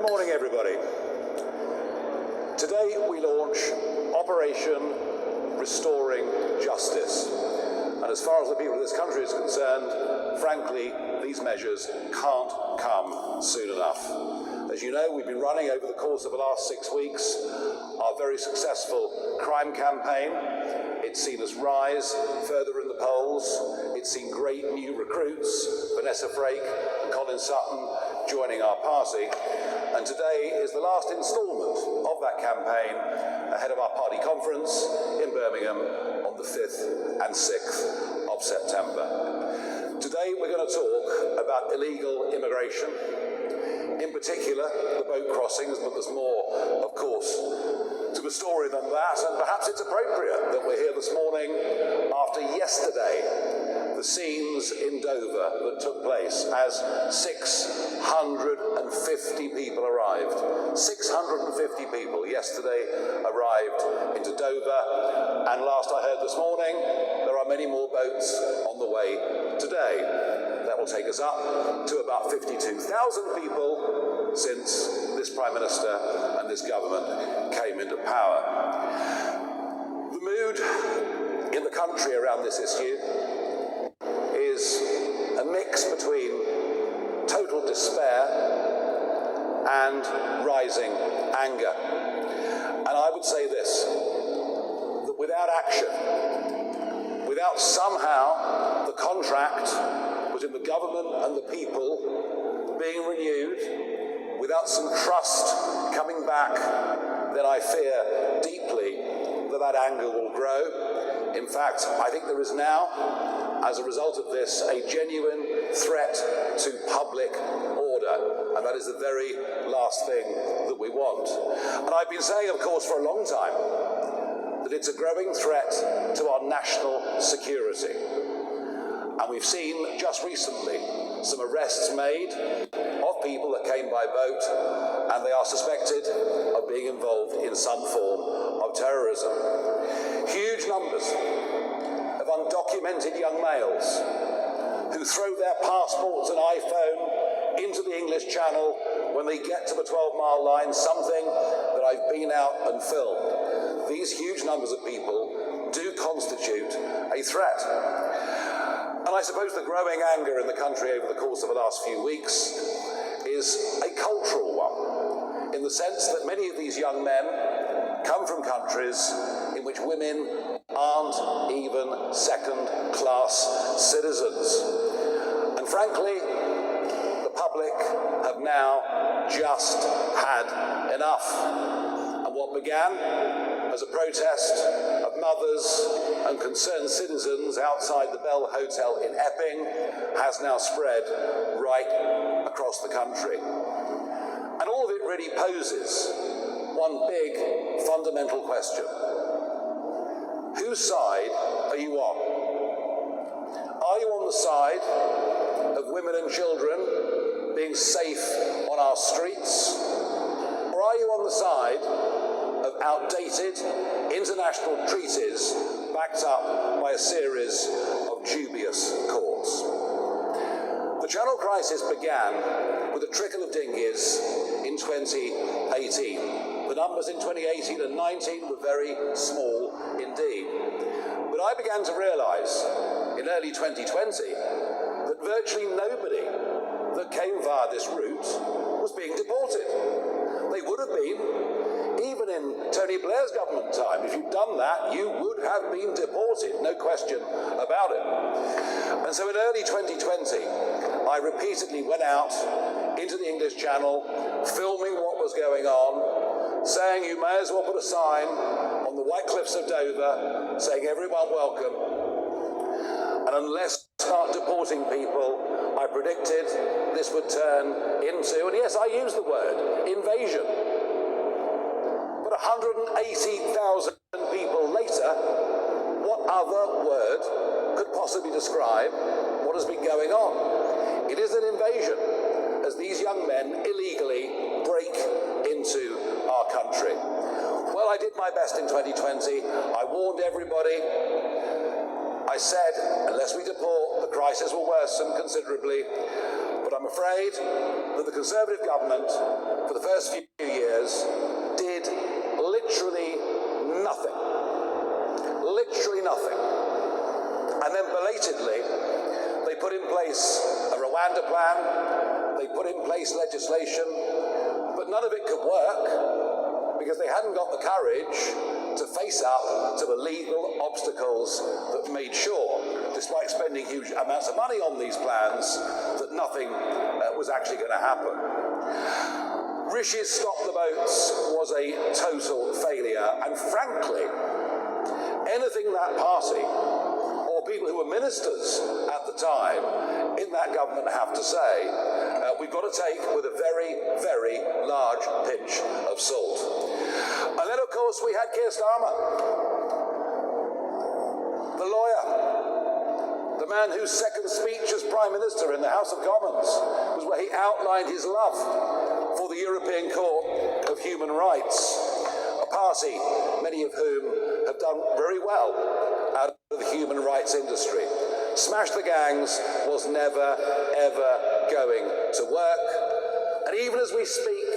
Good morning, everybody. Today we launch Operation Restoring Justice. And as far as the people of this country is concerned, frankly, these measures can't come soon enough. As you know, we've been running over the course of the last 6 weeks our very successful crime campaign. It's seen us rise further in the polls. It's seen great new recruits, Vanessa Frake and Colin Sutton, joining our party. And today is the last instalment of that campaign ahead of our party conference in Birmingham on the 5th and 6th of September. Today we're going to talk about illegal immigration, in particular the boat crossings, but there's more, of course, to the story than that, and perhaps it's appropriate that we're here this morning after yesterday, the scenes in Dover that took place as 650 people arrived. 650 people yesterday arrived into Dover, and last I heard this morning, there are many more boats on the way today. That will take us up to about 52,000 people since this Prime Minister and this government came into power. The mood in the country around this issue is a mix between total despair and rising anger. And I would say this, that without action, without somehow the contract between the government and the people being renewed, without some trust coming back, then I fear deeply that that anger will grow. In fact, I think there is now, as a result of this, a genuine threat to public order, and that is the very last thing that we want. And I've been saying, of course, for a long time, that it's a growing threat to our national security. And we've seen just recently some arrests made of people that came by boat, and they are suspected of being involved in some form of terrorism. Huge numbers of undocumented young males who throw their passports and iPhone into the English Channel when they get to the 12-mile line, something that I've been out and filmed. These huge numbers of people do constitute a threat. And I suppose the growing anger in the country over the course of the last few weeks is a cultural one, in the sense that many of these young men come from countries in which women aren't even second-class citizens. And frankly, the public have now just had enough. And what began as a protest of mothers and concerned citizens outside the Bell Hotel in Epping has now spread right across the country. And all of it really poses one big fundamental question. Whose side are you on? Are you on the side of women and children being safe on our streets? Or are you on the side of outdated international treaties backed up by a series of dubious courts? The Channel crisis began with a trickle of dinghies in 2018. The numbers in 2018 and 19 were very small indeed. But I began to realise in early 2020 that virtually nobody that came via this route was being deported. They would have been, even in Tony Blair's government time. If you'd done that, you would have been deported, no question about it. And so in early 2020, I repeatedly went out into the English Channel, filming what was going on, saying you may as well put a sign on the White Cliffs of Dover saying everyone welcome. And unless we start deporting people, I predicted this would turn into, and yes, I use the word, invasion. But 180,000 people later, what other word could possibly describe what has been going on? It is an invasion, as these young men illegally break into our country. Well, I did my best in 2020. I warned everybody. I said, unless we deport, the crisis will worsen considerably. But But I'm afraid that the Conservative government, for the first few years, did literally nothing. Literally nothing. And then belatedly, they put in place a Rwanda plan, they put in place legislation, but none of it could work because they hadn't got the courage to face up to the legal obstacles that made sure, despite spending huge amounts of money on these plans, that nothing was actually going to happen. Rishi's Stop the Boats was a total failure, and frankly, anything that party or people who were ministers at the time in that government have to say, we've got to take with a very, very large pinch of salt. And then, of course, we had Keir Starmer, the lawyer, the man whose second speech as Prime Minister in the House of Commons was where he outlined his love for the European Court of Human Rights, a party, many of whom have done very well out of the human rights industry. Smash the gangs was never, ever going to work. And even as we speak,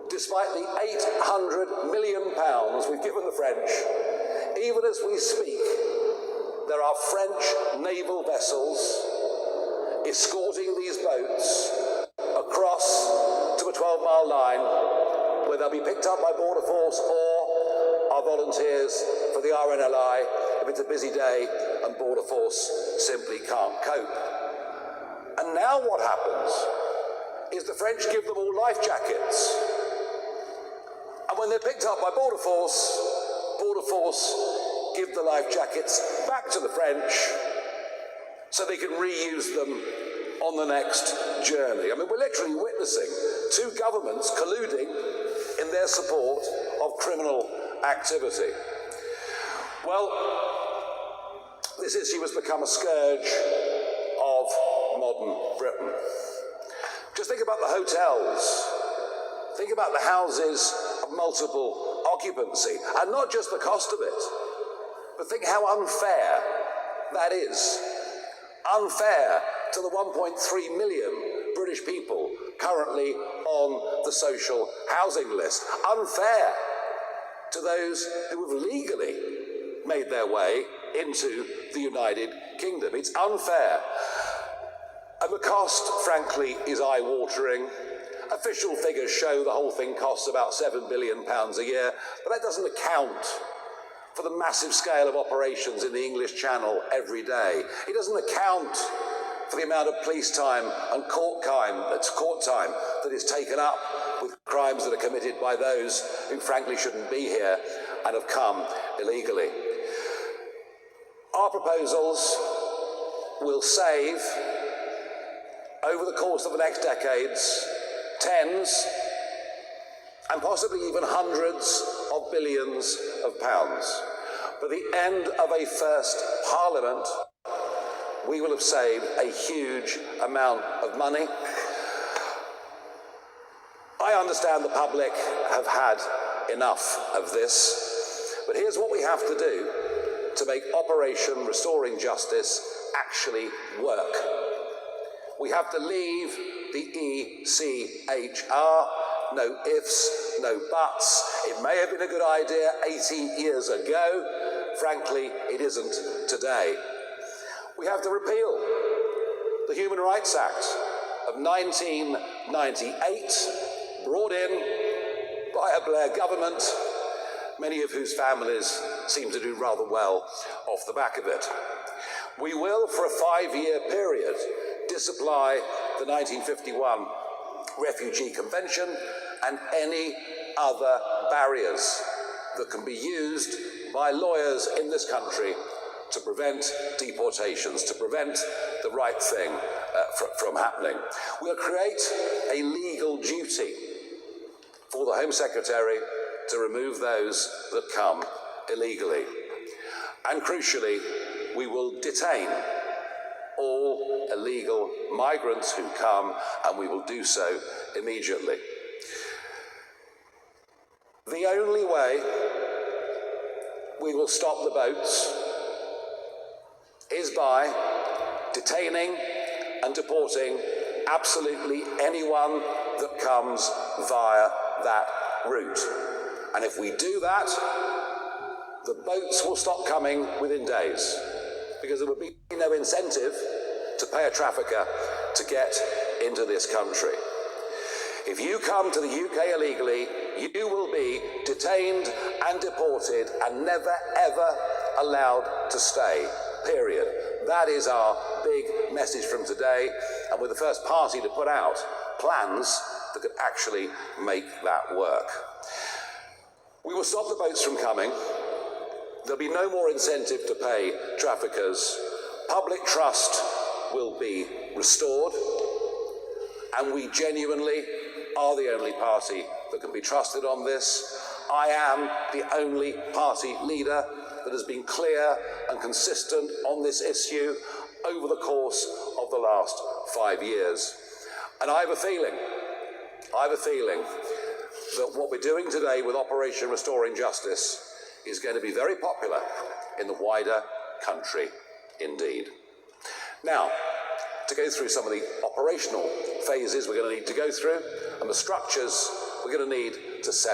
despite the £800 million we've given the French, even as we speak, there are French naval vessels escorting these boats across to a 12-mile line where they'll be picked up by Border Force or our volunteers for the RNLI if it's a busy day and Border Force simply can't cope. And now what happens is the French give them all life jackets. And when they're picked up by Border Force give the life jackets back to the French so they can reuse them on the next journey. I mean, we're literally witnessing two governments colluding in their support of criminal activity. Well, this issue has become a scourge of modern Britain. Just think about the hotels. Think about the houses of multiple occupancy, and not just the cost of it, but think how unfair that is. Unfair to the 1.3 million British people currently on the social housing list. Unfair to those who have legally made their way into the United Kingdom. It's unfair. And the cost, frankly, is eye-watering. Official figures show the whole thing costs about £7 billion a year, but that doesn't account for the massive scale of operations in the English Channel every day. It doesn't account for the amount of police time and court time that is taken up with crimes that are committed by those who frankly shouldn't be here and have come illegally. Our proposals will save, over the course of the next decades, tens and possibly even hundreds of billions of pounds. By the end of a first Parliament, we will have saved a huge amount of money. I understand the public have had enough of this, but here's what we have to do to make Operation Restoring Justice actually work. We have to leave the ECHR. No ifs, no buts. It may have been a good idea 18 years ago. Frankly, it isn't today. We have to repeal the Human Rights Act of 1998, brought in by a Blair government, many of whose families seem to do rather well off the back of it. We will, for a 5-year period, disapply the 1951 Refugee Convention and any other barriers that can be used by lawyers in this country to prevent deportations, to prevent the right thing from happening. We'll create a legal duty for the Home Secretary to remove those that come illegally. And crucially, we will detain all illegal migrants who come, and we will do so immediately. The only way we will stop the boats is by detaining and deporting absolutely anyone that comes via that route. And if we do that, the boats will stop coming within days, because there would be no incentive to pay a trafficker to get into this country. If you come to the UK illegally, you will be detained and deported and never, ever allowed to stay, period. That is our big message from today, and we're the first party to put out plans that could actually make that work. We will stop the boats from coming. There'll be no more incentive to pay traffickers. Public trust will be restored, and we genuinely are the only party that can be trusted on this. I am the only party leader that has been clear and consistent on this issue over the course of the last 5 years. And I have a feeling that what we're doing today with Operation Restoring Justice is going to be very popular in the wider country indeed. Now, to go through some of the operational phases we're going to need to go through, and the structures we're going to need to set